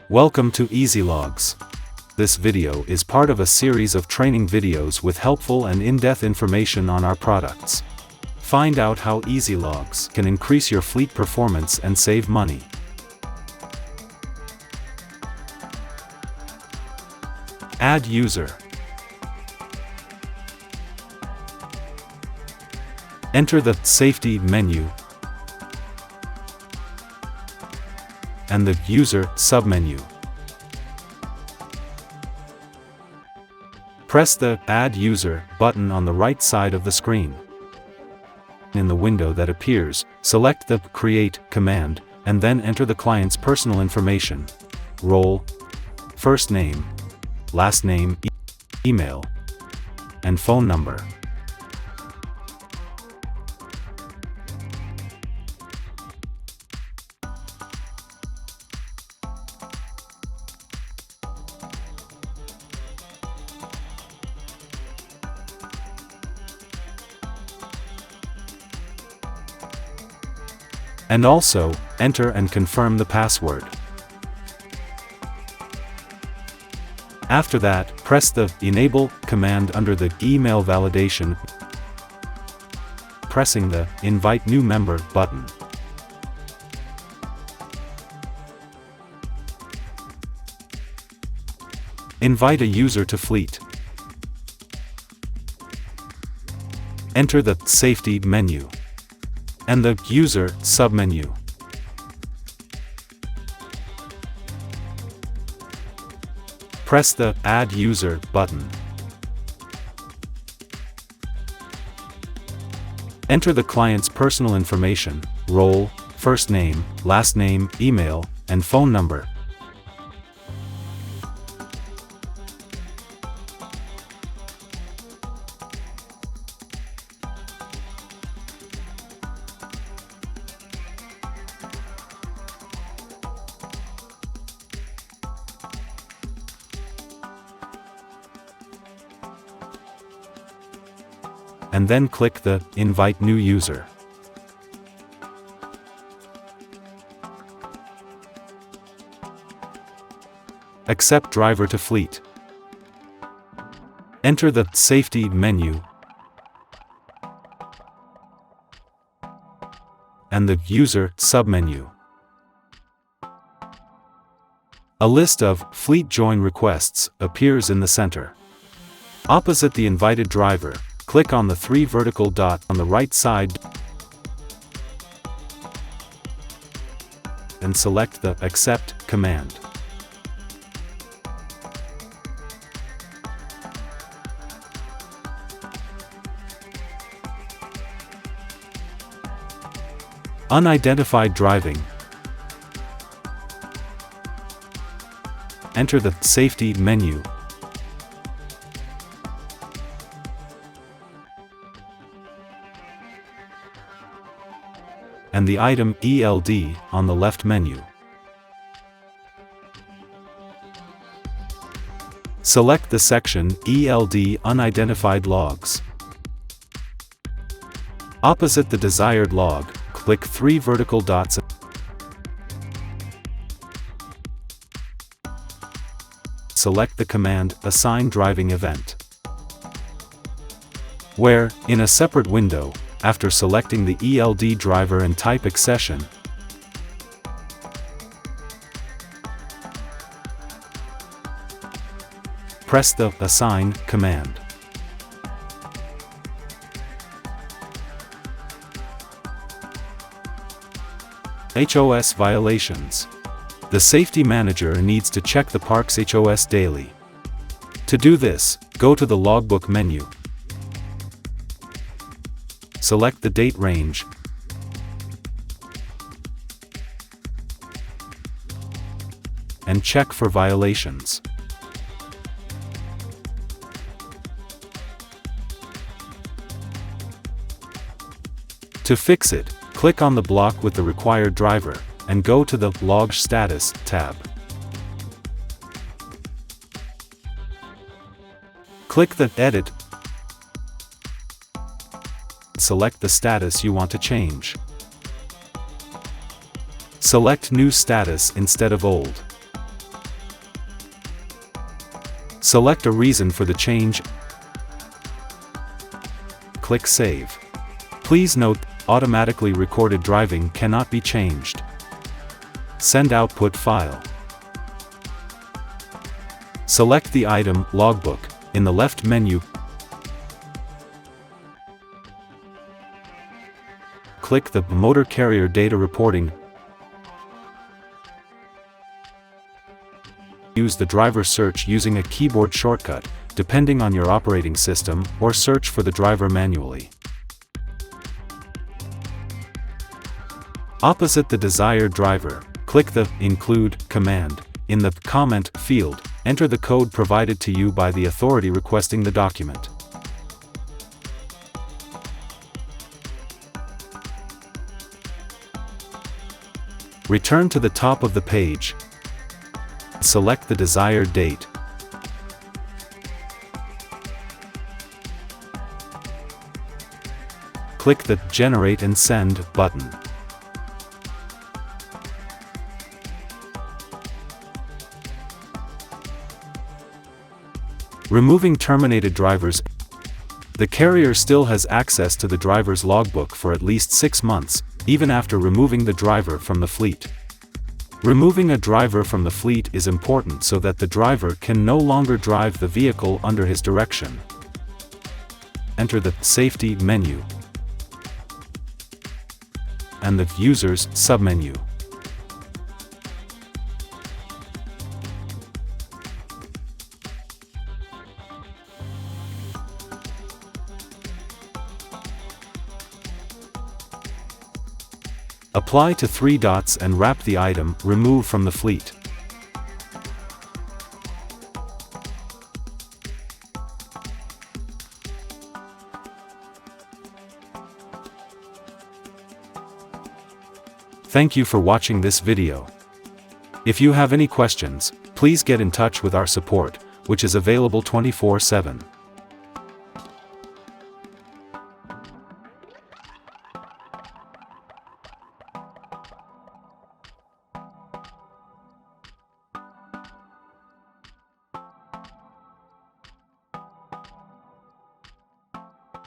Welcome to EZLOGZ. This video is part of a series of training videos with helpful and in-depth information on our products. Find out how EZLOGZ can increase your fleet performance and save money. Add user. Enter the Safety menu and the User submenu. Press the Add User button on the right side of the screen. In the window that appears, select the Create command, and then enter the client's personal information: role, first name, last name, email, and phone number. And also, enter and confirm the password. After that, press the Enable command under the Email Validation, pressing the Invite New Member button. Invite a user to fleet. Enter the Safety menu and the User submenu. Press the Add User button. Enter the client's personal information: role, first name, last name, email, and phone number. And then click the Invite New User. Accept driver to fleet. Enter the Safety menu and the User submenu. A list of fleet join requests appears in the center. Opposite the invited driver, click on the three vertical dots on the right side and select the Accept command. Unidentified driving. Enter the Safety menu and the item ELD on the left menu. Select the section ELD Unidentified Logs. Opposite the desired log, click three vertical dots. Select the command Assign Driving Event, where, in a separate window, after selecting the ELD driver and type accession, press the Assign command. HOS violations. The safety manager needs to check the park's HOS daily. To do this, go to the Logbook menu. Select the date range and check for violations. To fix it, click on the block with the required driver and go to the Log Status tab. Click the Edit. Select the status you want to change. Select New Status instead of Old. Select a reason for the change. Click Save. Please note, automatically recorded driving cannot be changed. Send output file. Select the item, Logbook, in the left menu. Click the Motor Carrier Data Reporting. Use the driver search using a keyboard shortcut, depending on your operating system, or search for the driver manually. Opposite the desired driver, click the Include command. In the Comment field, enter the code provided to you by the authority requesting the document. Return to the top of the page. Select the desired date. Click the Generate and Send button. Removing terminated drivers. The carrier still has access to the driver's logbook for at least 6 months, even after removing the driver from the fleet. Removing a driver from the fleet is important so that the driver can no longer drive the vehicle under his direction. Enter the Safety menu and the Users submenu. Apply to 3 dots and wrap the item Remove from the fleet. Thank you for watching this video. If you have any questions, please get in touch with our support, which is available 24/7.